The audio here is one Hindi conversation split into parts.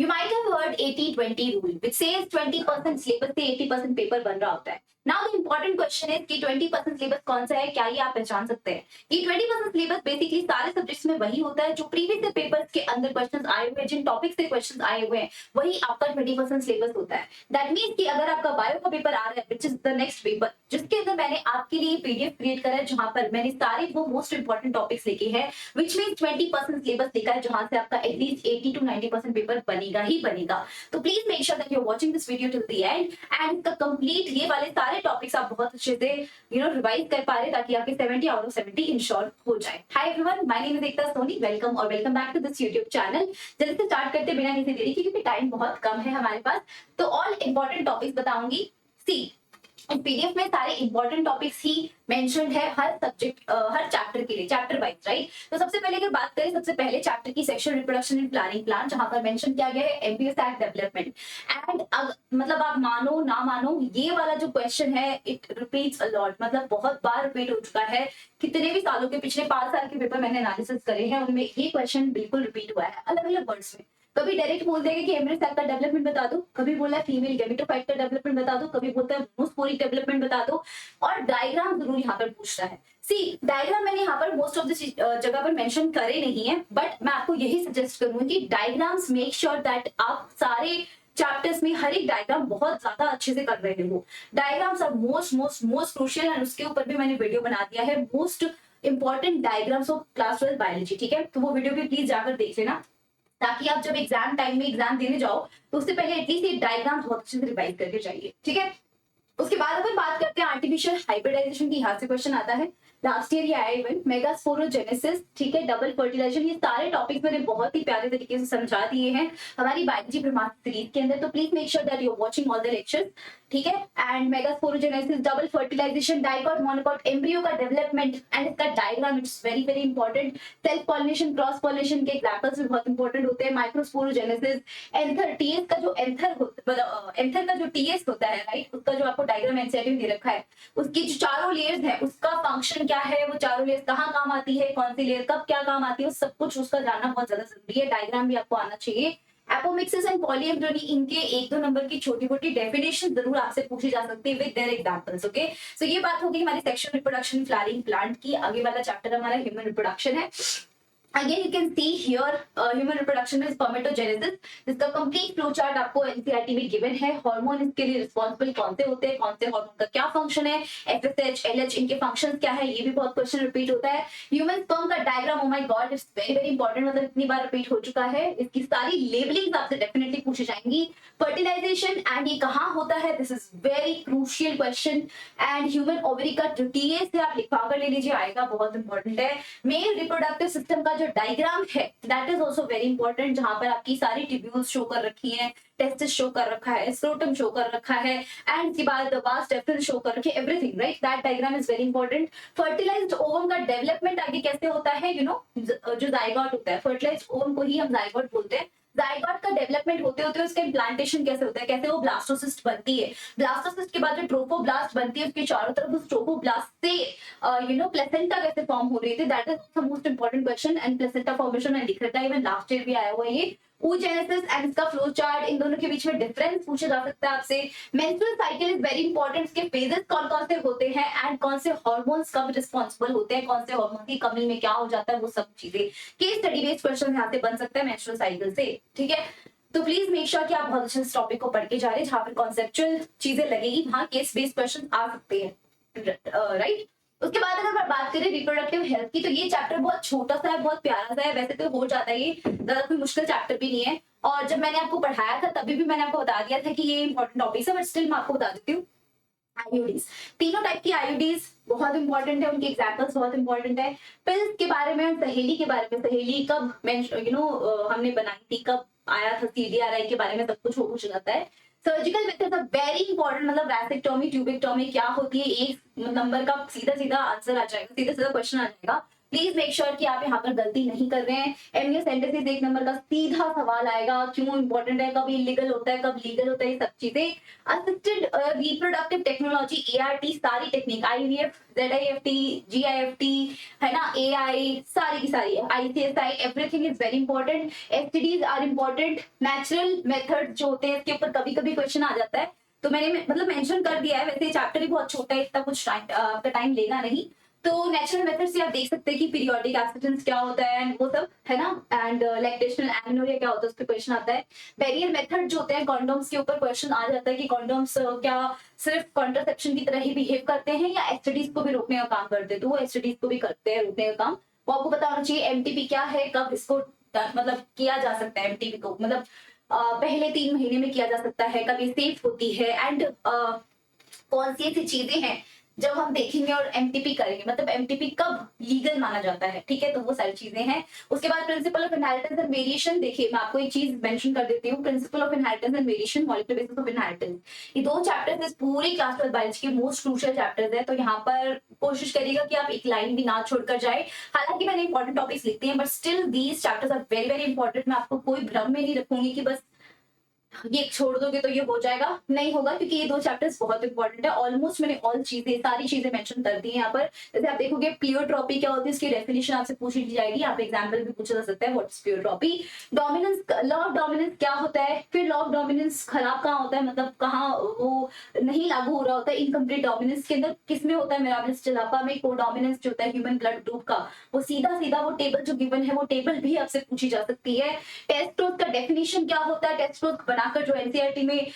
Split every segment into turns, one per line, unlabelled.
You might have heard 80-20 rule, which says 20% syllabus से 80% पेपर बन रहा होता है. Now the important question is कि 20% सिलेबस कौन सा है, क्या ये आप पहचान सकते हैं? ये 20% सिलेबस बेसिकली सारे सब्जेक्ट्स में वही होता है जो प्रीवियस पेपर्स के अंदर क्वेश्चंस आए हुए हैं, जिन टॉपिक से क्वेश्चंस आए हुए हैं, वही आपका 20% सिलेबस होता है. दैट मीन्स कि अगर आपका बायो का पेपर आ रहा है, which is the next paper, जिसके अंदर मैंने आपके लिए पीडीएफ क्रिएट करा है, जहां पर मैंने सारे वो मोस्ट इंपॉर्टेंट टॉपिक्स लिखे हैं, विच मीन्स 20% सिलेबस लिखा है, जहां से आपका एटलीस्ट 80 to 90% पेपर बनेगा ही बनेगा. तो please make sure that you are watching this video till the end and the complete ये वाले सारे टॉपिक्स आप बहुत अच्छे से रिवाइज कर पा रहे, ताकि आपके 70 आउट ऑफ 70 इंश्योर हो जाए. Hi everyone, my name is Ekta Soni. Welcome और welcome back to this YouTube channel. जल्दी से स्टार्ट करते बिना किसी देरी के, क्योंकि टाइम बहुत कम है हमारे पास. तो ऑल इंपॉर्टेंट टॉपिक्स बताऊंगी. सी पीडीएफ में सारे इंपॉर्टेंट टॉपिक्स ही मेंशन्ड है हर सब्जेक्ट हर चैप्टर के लिए, चैप्टर वाइज, राइट. तो सबसे पहले अगर बात करें सबसे पहले चैप्टर की, sexual reproduction and planning plan, जहां पर मेंशन किया गया है एम्ब्रियो सैक डेवलपमेंट. एंड मतलब आप मानो ना मानो, ये वाला जो क्वेश्चन है इट रिपीट्स अ लॉट, मतलब बहुत बार रिपीट हो चुका है. कितने भी सालों के, पिछले 5 साल के पेपर मैंने एनालिसिस करे हैं, उनमें ये क्वेश्चन बिल्कुल रिपीट हुआ है अलग अलग वर्ड्स में. कभी डायरेक्ट बोल देगा कि एम्ब्रियो सैक का डेवलपमेंट बता दो, कभी बोला है फीमेल गेमेटोफाइट का डेवलपमेंट बता दो, कभी बोलता है मोनोस्पोरिक डेवलपमेंट बता दो, और डायग्राम जरूर यहाँ पर पूछता है. सी डायग्राम मैंने यहाँ पर मोस्ट ऑफ द जगह पर मेंशन करे नहीं है, बट मैं आपको यही सजेस्ट करूंगी कि डायग्राम्स मेक श्योर दैट आप सारे चैप्टर्स में हर एक डायग्राम बहुत ज्यादा अच्छे से कर रहे हो. Diagrams are most most most crucial, and उसके ऊपर भी मैंने वीडियो बना दिया है, most important diagrams of class 12 biology. ठीक है, तो वो वीडियो भी प्लीज जाकर देख लेना, ताकि आप जब एग्जाम टाइम में एग्जाम देने जाओ तो उससे पहले एटलीस्ट ये डायग्राम बहुत अच्छे से रिवाइज करके जाइए. ठीक है, उसके बाद अपन बात करते हैं आर्टिफिशियल हाइब्रिडाइजेशन की. यहाँ से क्वेश्चन आता है, लास्ट ईयर ये आया इवन, मेगास्पोरोजेनेसिस, ठीक है, डबल फर्टिलाइजेशन, ये सारे टॉपिक्स मैंने बहुत ही प्यारे तरीके से समझा दिए हैं हमारी बायोलॉजी ब्रह्मास्त्र सीरीज के अंदर. तो please make sure that you are watching all the lectures. ठीक है, and megasporogenesis, double fertilisation, dicot monocot, embryo का डेवलपमेंट एंड इसका diagram, it's very very important. Self pollination, cross pollination के एग्जांपल्स भी बहुत इंपॉर्टेंट होते हैं. माइक्रोस्पोरोजेनेसिस, एंथर, टीएस का जो एंथर का जो टीएस होता है, राइट, उसका जो आपको डायग्राम एनसीईआरटी में दे रखा है, उसकी जो चारों लेयर्स है, उसका फंक्शन क्या है, वो चारों लेयर्स कहाँ काम आती है, कौन सी लेयर कब क्या काम आती है, सब कुछ उसका जानना बहुत ज्यादा जरूरी है. डायग्राम भी आपको आना चाहिए. एपोमिक्सिस एंड पॉलीएम्ब्रियोनी, इनके 1-2 नंबर की छोटी मोटी डेफिनेशन जरूर आपसे पूछी जा सकती है विद देयर एग्जांपल्स. ओके, सो ये बात होगी हमारी सेक्सुअल रिप्रोडक्शन फ्लावरिंग प्लांट की. आगे वाला चैप्टर हमारा ह्यूमन रिप्रोडक्शन है. Again, you can see here human reproduction is spermatogenesis. जिसका complete flow chart आपको NCERT में given है. हार्मोन इसके लिए रिस्पॉन्सिबल कौन से होते हैं, कौन से हार्मोन का क्या फंक्शन है, FSH, LH, इनके फंक्शंस क्या है, ये भी बहुत क्वेश्चन रिपीट होता है. ह्यूमन स्पर्म का diagram, oh my God, it's very very important, मतलब इतनी बार रिपीट हो चुका है. इसकी सारी लेबलिंग आपसे डेफिनेटली पूछी जाएंगी. फर्टिलाइजेशन एंड ये कहाँ होता है, this is very crucial question. And human ovary का जो टीएस है आप लिखवा कर ले लीजिए, आएगा, बहुत इंपॉर्टेंट है. मेल रिप्रोडक्टिव सिस्टम का जो डायग्राम है that is also very important, जहां पर आपकी सारी ट्यूब्यूल्स शो कर रखी हैं, टेस्टिस शो कर रखा है, स्क्रोटम शो कर रखा है, एंड इसके बाद वास डेफिनेट शो कर रखी है, everything, right. That diagram is very important. Fertilised ovum का डेवलपमेंट आगे कैसे होता है, जो जाइगोट होता है, फर्टिलाइज्ड ओवम को ही हम जाइगोट बोलते हैं. जाइगोट का डेवलपमेंट होते होते उसका इम्प्लांटेशन कैसे होता है, कैसे वो ब्लास्टोसिस्ट बनती है. ब्लास्टोसिस्ट के बाद जो ट्रोफोब्लास्ट बनती है, उसके चारों तरफ उस ट्रोफोब्लास्ट से प्लेसेंटा कैसे फॉर्म हो रही थी, that is the most important question. And placenta formation में लिख रखा है, इवन लास्ट ईयर भी आया हुआ है ये. oogenesis एंड इसका फ्लो चार्ट, इन दोनों के बीच में डिफरेंस पूछा जा सकता है आपसे. Menstrual cycle is very important, इसके फेजेस कौन कौन से होते हैं, एंड कौन से हार्मोन्स कब रिस्पॉन्सिबल होते हैं, कौन से हार्मोन की कमी में क्या हो जाता है, वो सब चीजें. केस स्टडी बेस्ड क्वेश्चन यहाँ से बन सकता है मेंस्ट्रुअल साइकिल से. ठीक है, तो प्लीज मेक श्योर कि आप बहुत अच्छे इस टॉपिक को पढ़ के जा रहे हैं. जहां पर कॉन्सेप्चुअल चीजें लगेगी, वहां केस बेस्ड क्वेश्चन आ सकते हैं, राइट. उसके बाद अगर मैं बात करें रिप्रोडक्टिव हेल्थ की, तो ये चैप्टर बहुत छोटा सा है, बहुत प्यारा सा है. वैसे तो हो जाता है, ये ज्यादा कोई मुश्किल चैप्टर भी नहीं है. और जब मैंने आपको पढ़ाया था तभी भी मैंने आपको बता दिया था कि ये इंपॉर्टेंट टॉपिक है, बट स्टिल मैं आपको बता देती हूँ. आईयूडीज, तीनों टाइप की आईयूडीज बहुत इंपॉर्टेंट है, उनके एग्जांपल्स बहुत इंपॉर्टेंट है. पिल्स के बारे में, सहेली के बारे में, सहेली कब हमने बनाई थी, कब आया था, CDRI के बारे में सब कुछ पूछा जाता है. Surgical methods are very important, मतलब वैसेक्टोमी, ट्यूबेक्टोमी क्या होती है, एक नंबर का सीधा सीधा आंसर आ जाएगा, सीधा सीधा क्वेश्चन आ जाएगा. प्लीज मेक श्योर कि आप यहाँ पर गलती नहीं कर रहे हैं। एमयूएस सेंटेंसेस 1 नंबर का सीधा सवाल आएगा, क्यों इंपॉर्टेंट है, कब इलीगल होता है, कब लीगल होता है, ये सब चीजें। असिस्टेड रिप्रोडक्टिव टेक्नोलॉजी, एआरटी, सारी टेक्निक, आईवीएफ, जेडआईएफटी, जीआईएफटी, है ना, एआई, सारी की सारी, ICSI, everything is very important. STDs are important. Natural method जो होते हैं इसके ऊपर कभी कभी क्वेश्चन आ जाता है, तो मैंने मतलब मेंशन कर दिया है। वैसे चैप्टर भी बहुत छोटा है, इतना कुछ आपका टाइम लेगा नहीं। तो नेचुरल मेथड से आप देख सकते हैं कि पीरियोडिक एक्सीडेंट्स क्या होता है एंड वो सब, है ना, एंड लैक्टेशनल एमेनोरिया क्या होता है, उस पर क्वेश्चन आता है। बैरियर मेथड जो होते हैं, कॉन्डोम्स के ऊपर क्वेश्चन आ जाता है कि कॉन्डोम्स क्या सिर्फ कॉन्ट्रासेप्शन की तरह ही बिहेव करते हैं या एसटीडीज को भी रोकने का काम करते हैं, तो वो एसटीडीज को भी करते हैं रोकने का काम। वो आपको पता होना चाहिए एमटीपी क्या है, कब इसको मतलब किया जा सकता है, एमटीपी को मतलब पहले 3 महीने में किया जा सकता है, कब ये सेफ होती है, एंड कौन सी ऐसी चीजें हैं जब हम देखेंगे और एमटीपी करेंगे, मतलब एमटीपी कब लीगल माना जाता है, ठीक है, तो वो सारी चीजें हैं। उसके बाद principle of inheritance and variation, देखिए मैं आपको एक चीज मेंशन कर देती हूँ, principle of inheritance and variation, molecular basis of inheritance, ये 2 चैप्टर्स इस पूरी क्लास 12 बायोलॉजी के मोस्ट क्रूशियल चैप्टर्स है। तो यहाँ पर कोशिश करिएगा कि आप एक लाइन भी ना छोड़कर जाए। हालांकि मैंने इंपॉर्टेंट टॉपिक्स लिखते हैं, but still these chapters are very very important. मैं आपको कोई भ्रम में नहीं रखूंगी कि बस ये छोड़ दोगे तो ये हो जाएगा, नहीं होगा, क्योंकि ये 2 चैप्टर्स बहुत इंपॉर्टेंट है। ऑलमोस्ट मैंने ऑल चीजें, सारी चीजें मेंशन कर दी है यहाँ पर। जैसे आप देखोगे प्लियोट्रॉपी क्या होती है, इसकी डेफिनेशन आपसे पूछी जाएगी, यहाँ पे एग्जाम्पल भी पूछा जा सकता है, what is pleiotropy. Dominance, law of dominance क्या होता है, फिर लॉ ऑफ डोमिनेंस खराब कहाँ होता है, मतलब कहाँ वो नहीं लागू हो रहा होता है, इनकम्प्लीट डोमिनेंस के अंदर किसमें होता है, मिराबिलिस स्टिलापा में। को डोमिनेंस जो होता है ह्यूमन ब्लड ग्रुप का, वो सीधा सीधा वो टेबल जो गिवन है वो टेबल भी आपसे पूछी जा सकती है। टेस्ट ग्रोथ का डेफिनेशन क्या होता है, टेस्ट ग्रोथ बनाकर जो एनसीईआरटी में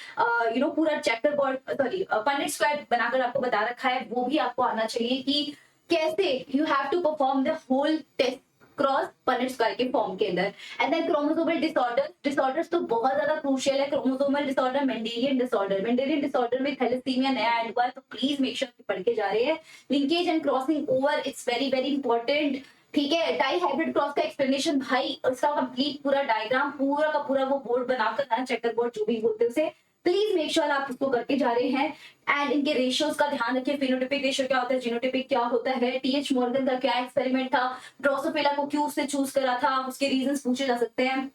पूरा chapter board, sorry Punnett square बनाकर आपको बता रखा है, वो भी आपको आना चाहिए कि कैसे you have to perform the whole test cross Punnett square के फॉर्म के अंदर। And then chromosomal disorder, disorders तो बहुत ज्यादा क्रूशियल है। Chromosomal disorder, mendelian disorder, mendelian disorder में थैलेसीमिया नया ऐड हुआ है, तो प्लीज मेक श्योर पढ़ के जा रहे हैं। Linkage and crossing over, it's very very important, ठीक है। डाई हाइब्रिड क्रॉस का एक्सप्लेनेशन, भाई इसका कंप्लीट पूरा डायग्राम, पूरा का पूरा वो बोर्ड बनाकर ना, चेकर बोर्ड जो भी बोलते हैं उसे, प्लीज मेक श्योर आप उसको करके जा रहे हैं। एंड इनके रेशियोज का ध्यान रखिए, फिनोटिपिक रेशियो क्या होता है, जीनोटिपिक क्या होता है, टीएच मॉर्गन का क्या एक्सपेरिमेंट था, ड्रोसोफिला को क्यों उसने चूज करा था, उसके रीजंस पूछे जा सकते हैं।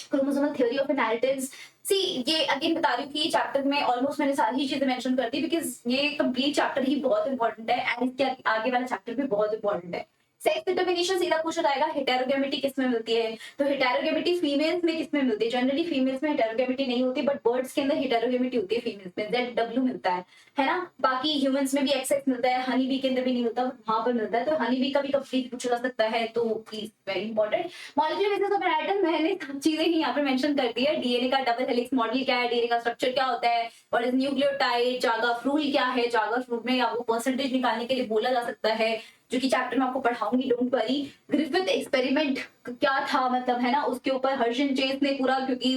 क्रोमोसोमल थ्योरी ऑफ इनहेरिटेंस, सी ये अगेन बता रही हूँ कि ये चैप्टर में ऑलमोस्ट मैंने सारी ही चीजें मेंशन कर दी, बिकॉज ये कंप्लीट चैप्टर ही बहुत इंपॉर्टेंट है एंड इसके आगे वाला चैप्टर भी बहुत इंपॉर्टेंट है। सेक्स डिटर्मिनेशन सीधा पूछा जाएगा, हेटेरोगेमिटी किसमें मिलती है, तो हेटेरोगेमिटी फीमेल्स में किसमें मिलती है, जनरली फीमेल्स में हेटेरोगेमिटी नहीं होती, बट बर्ड्स के अंदर हेटेरोगेमिटी होती है फीमेल्स में, ZW मिलता है ना। बाकी ह्यूमंस में भी XX मिलता है, हनी बी के अंदर भी नहीं मिलता, वहां पर मिलता है, तो हनी बी का भी कंप्लीट पूछा जा सकता है, तो please very important. Molecular basis of atom, मैंने चीजें ही यहाँ पे मेंशन कर दी है। डीएनए का डबल हेलिक्स मॉडल क्या है, डीएनए का स्ट्रक्चर क्या होता है, और इज न्यूक्लियोटाइड, जागाफ रूल क्या है, जागाफ रूल में आपको परसेंटेज निकालने के लिए बोला जा सकता है, जो कि चैप्टर में आपको पढ़ाऊंगी, डोंट वरी। ग्रिफिथ एक्सपेरिमेंट क्या था, मतलब है ना, उसके ऊपर हर्षन चेस ने पूरा, क्योंकि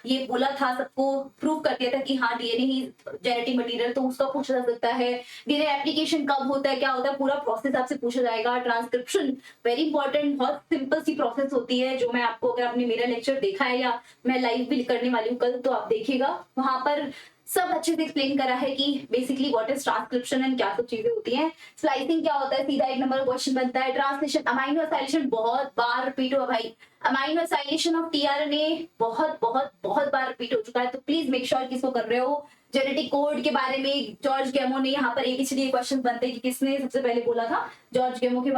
ये बोला था, सबको प्रूव कर दिया था कि हाँ डीएनए ही जेनेटिक मटेरियल, तो उसका पूछा जा सकता है। डीएनए एप्लीकेशन कब होता है, क्या होता है, पूरा प्रोसेस आपसे पूछा जाएगा। ट्रांसक्रिप्शन वेरी इंपॉर्टेंट, बहुत सिंपल सी प्रोसेस होती है, जो मैं आपको, अगर आपने मेरा लेक्चर देखा है या मैं लाइव भी करने वाली हूँ कल, तो आप देखिएगा, वहां पर सब अच्छे से एक्सप्लेन करा है कि basically what is transcription and क्या सब चीजें होती हैं। स्लाइसिंग क्या होता है, सीधा 1 नंबर क्वेश्चन बनता है। ट्रांसलेशन, अमाइनो एसाइलेशन बहुत बार रिपीट हुआ भाई, अमाइनो एसाइलेशन ऑफ टीआरएनए बहुत बहुत बहुत बार रिपीट हो चुका है, तो प्लीज मेक श्योर किसको कर रहे हो। जेनेटिक कोड के बारे में जॉर्ज गेमो ने, यहाँ पर एक इसलिए क्वेश्चन बनते हैं कि किसने सबसे पहले बोला था, जॉर्ज गेमो के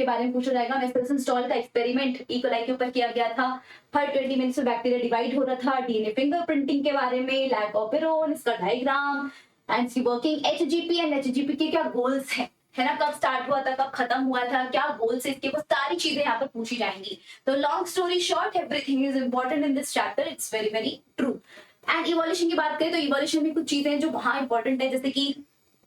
बारे में पूछा जाएगा। मेस्टरसन स्टॉल का एक्सपेरिमेंट इकोलाई के ऊपर किया गया था, हर 20 मिनट्स में बैक्टीरिया डिवाइड हो रहा था। डीएनए फिंगरप्रिंटिंग के बारे में, लैक ऑपेरोन, इसका डायग्राम एंड सी वर्किंग। एचजीपी एंड एचजीपी के क्या गोल्स है ना, कब स्टार्ट हुआ था, कब खत्म हुआ था, क्या गोल्स है इसके, वो सारी चीजें यहाँ पर पूछी जाएंगी। तो long story short, everything is important in this chapter, it's very very true. And evolution की बात करें तो इवोल्यूशन में कुछ चीजें जो वहां इंपॉर्टेंट है, जैसे कि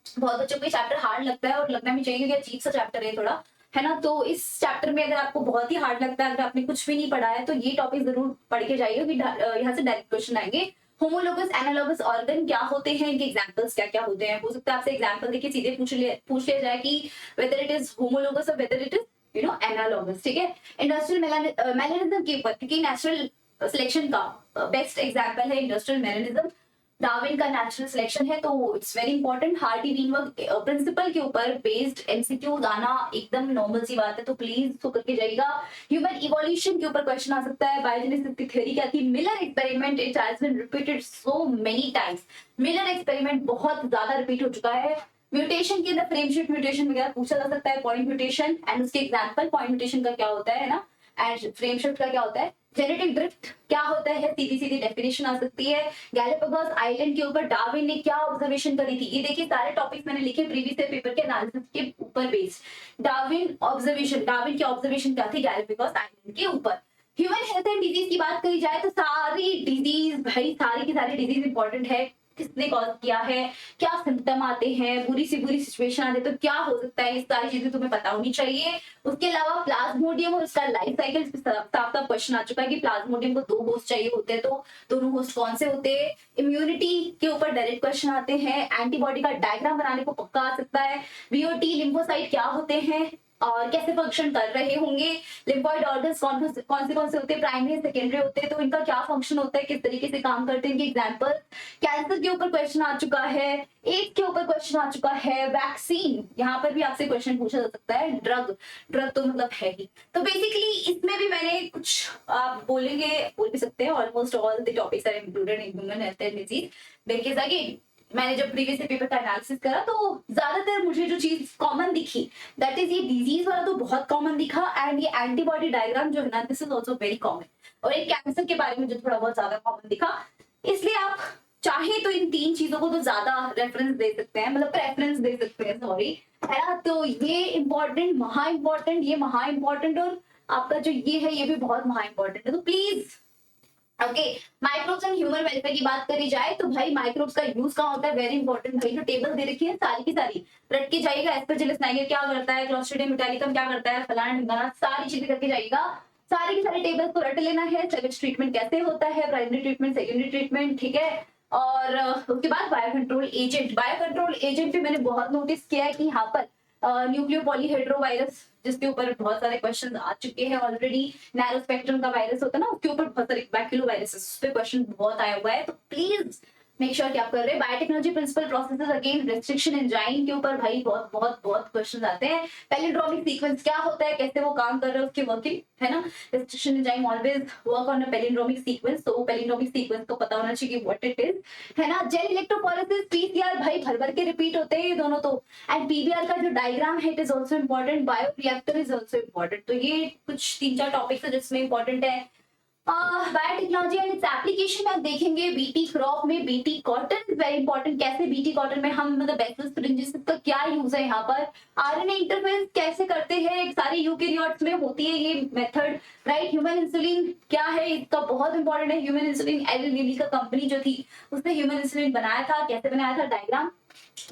बहुत बच्चों को ये चैप्टर हार्ड लगता है, और लगना भी चाहिए, क्योंकि अजीब सा चैप्टर है थोड़ा, है ना। तो इस चैप्टर में अगर आपको बहुत ही हार्ड लगता है, अगर आपने कुछ भी नहीं पढ़ा है, तो ये टॉपिक जरूर पढ़ के जाइए, यहाँ से डायरेक्ट क्वेश्चन आएंगे। होमोलोगस एनालोगस ऑर्गन क्या होते हैं, इनके एग्जांपल्स क्या क्या होते हैं, हो सकता है आपसे एग्जांपल देखिए सीधे पूछ लिया जाए कि वेदर इट इज होमोलोगस और वेदर इट इज एनालोगस, ठीक है। इंडस्ट्रियल मेलानिज्म के ऊपर, क्योंकि नेचुरल सिलेक्शन का बेस्ट एग्जांपल है इंडस्ट्रियल मेलानिज्म। डार्विन का नेचुरल सिलेक्शन है, तो it's very important. Hardy Weinberg principle के ऊपर बेस्ड एमसीक्यूज आना एकदम नॉर्मल सी बात है, तो प्लीज तो करके जाइएगा। ह्यूमन इवोल्यूशन के ऊपर क्वेश्चन आ सकता है। बायोजेनेसिस की थ्योरी क्या थी? Miller experiment, it has been repeated so many times. Miller experiment बहुत ज्यादा रिपीट हो चुका है। म्यूटेशन के अंदर फ्रेम शिफ्ट म्यूटेशन वगैरह पूछा जा सकता है, पॉइंट म्यूटेशन एंड उसके एग्जांपल। पॉइंट म्यूटेशन का क्या होता है ना, एंड फ्रेम शिफ्ट का क्या होता है, जेनेटिक ड्रिफ्ट क्या होता है, सीधी सीधी डेफिनेशन आ सकती है। गैलापागोस आइलैंड के ऊपर डार्विन ने क्या ऑब्जर्वेशन करी थी? ये देखिए सारे टॉपिक्स मैंने लिखे प्रीवियस ईयर पेपर के एनालिसिस के ऊपर बेस्ड। डार्विन ऑब्जर्वेशन, डार्विन की ऑब्जर्वेशन क्या थी गैलापागोस आइलैंड के ऊपर। ह्यूमन हेल्थ एंड डिजीज की बात करी जाए तो सारी डिजीज, भाई सारी की सारी डिजीज इंपॉर्टेंट है। किसने कॉज किया है, क्या सिम्टम आते हैं, बुरी से बुरी सिचुएशन आते तो क्या हो सकता है, इस सारी चीजें तुम्हें पता होनी चाहिए। उसके अलावा प्लाज्मोडियम और उसका लाइफ साइकिल साफ साफ क्वेश्चन आ चुका है कि प्लाज्मोडियम को 2 होस्ट चाहिए होते हैं, तो दोनों होस्ट कौन से होते हैं। इम्यूनिटी के ऊपर डायरेक्ट क्वेश्चन आते हैं। एंटीबॉडी का डायग्राम बनाने को पक्का आ सकता है। वीओटी लिम्फोसाइट क्या होते हैं और कैसे फंक्शन कर रहे होंगे। लिम्फॉइड ऑर्गन्स कौन से होते हैं, प्राइमरी सेकेंडरी होते हैं, तो इनका क्या फंक्शन होता है, किस तरीके से काम करते हैं, इनके एग्जांपल। कैंसर के ऊपर क्वेश्चन आ चुका है। एड्स के ऊपर क्वेश्चन आ चुका है। वैक्सीन, यहाँ पर भी आपसे क्वेश्चन पूछा जा सकता है। ड्रग, ड्रग तो मतलब है ही। तो बेसिकली इसमें भी मैंने कुछ, आप बोल भी सकते हैं, almost all the topics are included in human health and disease. Because again मैंने जब प्रीवियस पेपर का एनालिसिस करा तो ज्यादातर मुझे जो चीज कॉमन दिखी, दैट इज ये डिजीज वाला तो बहुत कॉमन दिखा, एंड ये एंटीबॉडी डायग्राम जो है ना, this is also very common. और एक कैंसर के बारे में जो थोड़ा बहुत ज्यादा कॉमन दिखा। इसलिए आप चाहे तो इन 3 चीजों को तो ज्यादा रेफरेंस दे सकते हैं, मतलब प्रेफरेंस दे सकते हैं, सॉरी, है ना। तो ये इंपॉर्टेंट, महा इंपॉर्टेंट, ये महा इंपॉर्टेंट, और आपका जो ये है ये भी बहुत महा इंपॉर्टेंट है। तो please okay, microbes and human welfare की बात करी जाए तो भाई माइक्रोब्स का यूज कहाँ होता है, वेरी इंपॉर्टेंट। भाई जो टेबल दे रखी है सारी की सारी रट के जाइएगा। एस्परजिलस नाइगर क्या करता है, क्लोस्ट्रिडियम ब्यूटालिकम क्या करता है, फलाना ढिमकाना, सारी चीजें करके जाइएगा। सारी की सारी टेबल्स को रट लेना है। सेवेज ट्रीटमेंट कैसे होता है, प्राइमरी ट्रीटमेंट, सेकेंडरी ट्रीटमेंट, ठीक है। और उसके बाद bio control agent. Bio control agent पे मैंने बहुत नोटिस किया है कि यहाँ पर न्यूक्लियो पॉलीहेड्रोवायरस, जिसके ऊपर बहुत सारे क्वेश्चन आ चुके हैं ऑलरेडी। नैरो स्पेक्ट्रम का वायरस होता है ना, उसके ऊपर बहुत सारे बैक्यूलो वायरसेस, उस पे क्वेश्चन बहुत आया हुआ है। तो प्लीज मेक श्योर कि आप कर रहे हैं। Biotechnology principle processes again restriction enzyme के ऊपर भाई बहुत बहुत बहुत क्वेश्चन आते हैं। पैलिंड्रोमिक सीक्वेंस क्या होता है, कैसे वो काम कर रहे हैं, उसकी वर्किंग, है ना। Restriction enzyme always work on a palindromic sequence, तो पैलिंड्रोमिक सीक्वेंस को पता होना चाहिए व्हाट इट इज, है ना। जेल इलेक्ट्रोफोरेसिस, पीसीआर भाई भर भर के रिपीट होते हैं ये दोनों तो। एंड पीबीआर का जो डायग्राम है it is also important. Bioreactor is also important. तो ये कुछ 3-4 टॉपिक्स है जिसमें इम्पोर्टेंट है। बायोटेक्नोलॉजी एंड इट्स एप्लीकेशन में आप देखेंगे बीटी क्रॉप में BT cotton is very important. कैसे बीटी कॉटन में हम मतलब बैसिलस तुरिंजिन्सिस का क्या यूज है यहाँ पर, आरएनए इंटरफेरेंस कैसे करते हैं, एक सारे यूकेरियोट्स में होती है ये मेथड, राइट। ह्यूमन इंसुलिन क्या है, इसका बहुत इंपॉर्टेंट है। ह्यूमन इंसुलिन एली लिली का कंपनी जो थी उसने ह्यूमन इंसुलिन बनाया था, कैसे बनाया था, डायग्राम।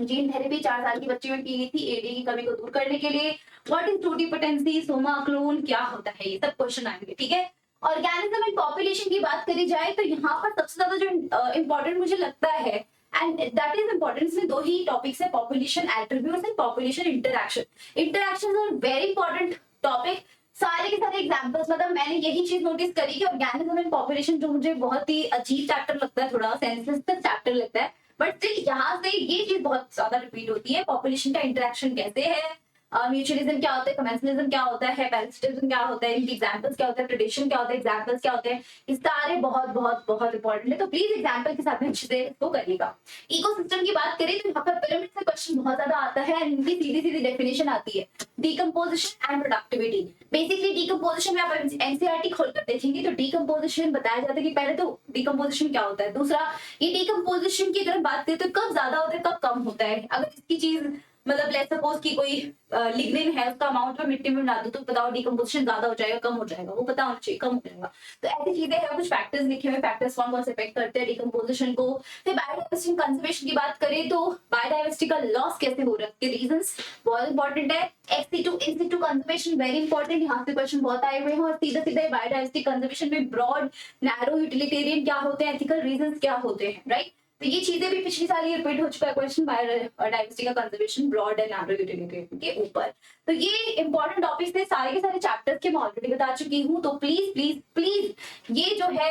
जीन थेरेपी 4 साल की बच्ची में की गई थी एडी की कमी को दूर करने के लिए। What is totipotency, Soma clone क्या होता है, ये सब क्वेश्चन आएंगे, ठीक है। ऑर्गेनिज्म एंड पॉपुलेशन की बात करी जाए तो यहाँ पर सबसे ज्यादा जो इंपॉर्टेंट मुझे लगता है, एंड दैट इज इंपॉर्टेंट, इसमें 2 ही टॉपिक्स है, population attributes and population interaction. Interaction is very important topic. सारे के सारे एग्जांपल्स, मतलब मैंने यही चीज नोटिस करी कि ऑर्गेनिज्म एंड पॉपुलेशन जो मुझे बहुत ही अजीब चैप्टर लगता है, थोड़ा सेंसलेस चैप्टर लगता है, बट स्टिल यहाँ से ये चीज बहुत ज्यादा रिपीट होती है। पॉपुलेशन का इंटरेक्शन कैसे है, म्यूचुअलिज्म क्या होता है, कमेंसलिज्म क्या होता है, पैरासिटिज्म क्या होता है, इनके एग्जांपल्स क्या होते हैं, ट्रेडिशन क्या होता है, एग्जांपल्स क्या होते हैं, इस सारे बहुत बहुत बहुत इंपॉर्टेंट है। तो प्लीज एग्जांपल के साथ में अच्छे से इसको करिएगा। इकोसिस्टम की बात करें तो यहाँ पर पिरामिड से क्वेश्चन बहुत ज्यादा आता है, इनकी सीधी सीधी डेफिनेशन आती है। Decomposition and productivity. Basically decomposition में आप एनसीईआरटी खोलकर देखेंगे तो डिकम्पोजिशन बताया जाता है कि पहले तो डिकम्पोजिशन क्या होता है, दूसरा ये डिकम्पोजिशन की अगर बात करें तो कब ज्यादा होता है कब कम होता है। अगर इसकी चीज मतलब लेट्स सपोज कि कोई लिग्निन है, उसका अमाउंट में मिट्टी में मिला दो तो बताओ डिकम्पोजिशन ज्यादा हो जाएगा कम हो जाएगा, वो पता होना चाहिए, कम हो जाएगा। तो ऐसी चीजें हैं, कुछ फैक्टर्स लिखे हुए, फैक्टर्स कौन कौन से इफेक्ट करते हैं डिकम्पोजिशन को। फिर बायोडाइवर्सिटी कंजर्वेशन की बात करें तो बायोडाइवर्सिटी का लॉस कैसे हो रहा है, के रीजंस बहुत इंपॉर्टेंट है। एक्स-सिटू इन-सिटू कंजर्वेशन वेरी इंपॉर्टेंट, यहाँ से क्वेश्चन बहुत आए हुए हैं। और सीधा सीधा बायोडाइवर्सिटी कंजर्वेशन में ब्रॉड, नैरो, यूटिलिटेरियन क्या होते हैं, एथिकल रीजंस क्या होते हैं, राइट। तो ये चीजें भी पिछली साल ये रिपीट हो चुका है क्वेश्चन, बायोडाइवर्सिटी का conservation broad and narrow utility के ऊपर। तो ये इंपॉर्टेंट टॉपिक्स थे, सारे के सारे चैप्टर्स के मैं ऑलरेडी बता चुकी हूँ। तो प्लीज प्लीज प्लीज ये जो है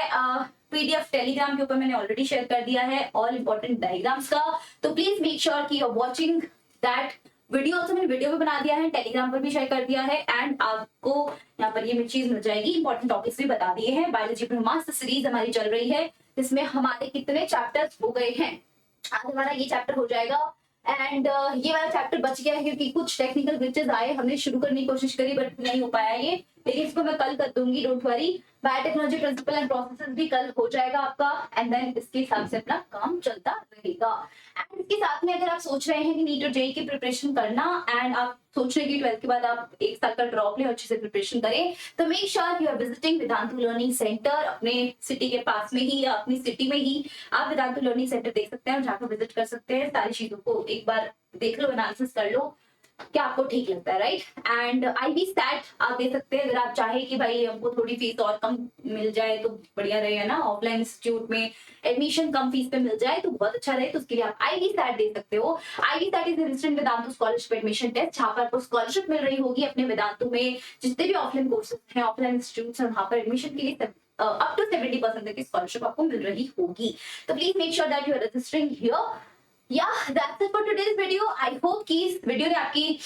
पीडीएफ टेलीग्राम के ऊपर मैंने ऑलरेडी शेयर कर दिया है ऑल इंपॉर्टेंट डायग्राम्स का, तो प्लीज मेक श्योर कि you are watching that video. Also मैंने वीडियो भी बना दिया है, टेलीग्राम पर भी शेयर कर दिया है, एंड आपको यहाँ पर ये चीज मिल जाएगी, इंपॉर्टेंट टॉपिक्स भी बता दिए हैं। बायोलॉजी ब्रह्मास्त्र सीरीज हमारी चल रही है, जिसमें हमारे कितने चैप्टर्स हो गए हैं, आज हमारा ये चैप्टर हो जाएगा। एंड ये वाला चैप्टर बच गया है क्योंकि कुछ टेक्निकल ग्लिचेस आए, हमने शुरू करने की कोशिश करी बट नहीं हो पाया ये, लेकिन इसको मैं कल कर दूंगी, don't worry. Biotechnology principle and processes भी कल हो जाएगा आपका, एंड देन इसके हिसाब से अपना काम चलता रहेगा। एंड इसके साथ में अगर आप सोच रहे हैं कि नीट और जेईई की प्रिपरेशन करना, एंड आप सोच रहे हैं कि 12th के बाद आप एक साल का ड्रॉप ले अच्छे से प्रिपरेशन करें, तो make sure you are visiting Vedantu learning centre. अपने सिटी के पास में ही या अपनी सिटी में ही आप वेदांतु लर्निंग सेंटर देख सकते हैं और जाकर विजिट कर सकते हैं, सारी चीजों को एक बार देख लो, एनालिसिस कर लो क्या आपको ठीक लगता है, राइट। एंड आईबी स्टैट आप दे सकते हैं अगर आप चाहे कि भाई हमको थोड़ी फीस और कम मिल जाए तो बढ़िया रहे ना, ऑफलाइन इंस्टीट्यूट में एडमिशन कम फीस पे मिल जाए तो बहुत अच्छा रहे, तो उसके लिए आप आईबी स्टैट दे सकते हो। IB stat is registered Vedantu scholarship admission test, जहाँ पर आपको स्कॉलरशिप मिल रही होगी अपने वेदांतु में जितने भी ऑफलाइन कोर्सेज हैं, ऑफलाइन इंस्टीट्यूट है, वहां पर एडमिशन के लिए अप टू 70% की स्कॉलरशिप आपको मिल रही होगी। तो please make sure that you are registering here. Yeah, that's it for today's video. I hope कि इस वीडियो ने आपकी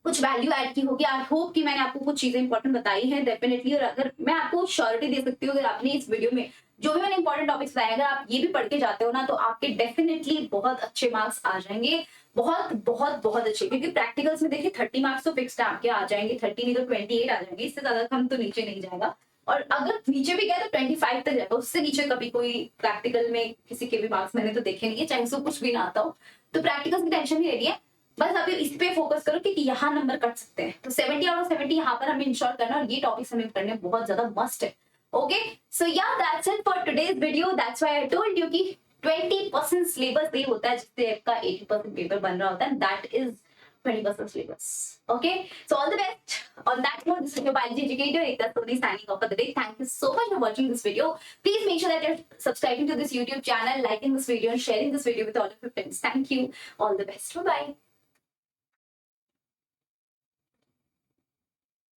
कुछ वैल्यू ऐड की होगी। आई होप कि मैंने आपको कुछ चीजें इंपॉर्टेंट बताई हैं डेफिनेटली, और अगर मैं आपको श्योरिटी दे सकती हूँ अगर आपने इस वीडियो में जो भी मैंने इंपॉर्टेंट टॉपिक्स बताए अगर आप ये भी पढ़ के जाते हो ना, तो आपके डेफिनेटली बहुत अच्छे मार्क्स आ जाएंगे, बहुत बहुत बहुत अच्छे। क्योंकि प्रैक्टिकल्स में देखिए 30 मार्क्स तो फिक्स्ड आपके आ जाएंगे, 30 नहीं तो 28 आ जाएंगे, इससे ज्यादा कम तो नीचे नहीं जाएगा, और अगर नीचे भी गया तो 25 तक जाएगा, उससे नीचे कभी कोई प्रैक्टिकल में किसी के भी मार्क्स मैंने तो देखे नहीं है, चाहे उसको कुछ भी ना आता हो। तो प्रैक्टिकल्स की टेंशन नहीं लेनी है, बस अभी इस पे फोकस करो कि यहाँ नंबर कट सकते हैं, तो 70 आउट ऑफ 70 यहाँ पर हमें इंश्योर करना, और ये टॉपिक्स हमें करने बहुत ज्यादा मस्ट है। ओके, सो या that's it for today's video. That's why I told you कि 20% सिलेबस ये होता है जिससे आपका 80% पेपर बन रहा होता है, that is 20% syllabus. Okay, so all the best. On that note, this is your biology educator Ekta Soni signing off for the day. Thank you so much for watching this video. Please make sure that you're subscribing to this YouTube channel, liking this video, and sharing this video with all of your friends. Thank you. All the best. Bye bye.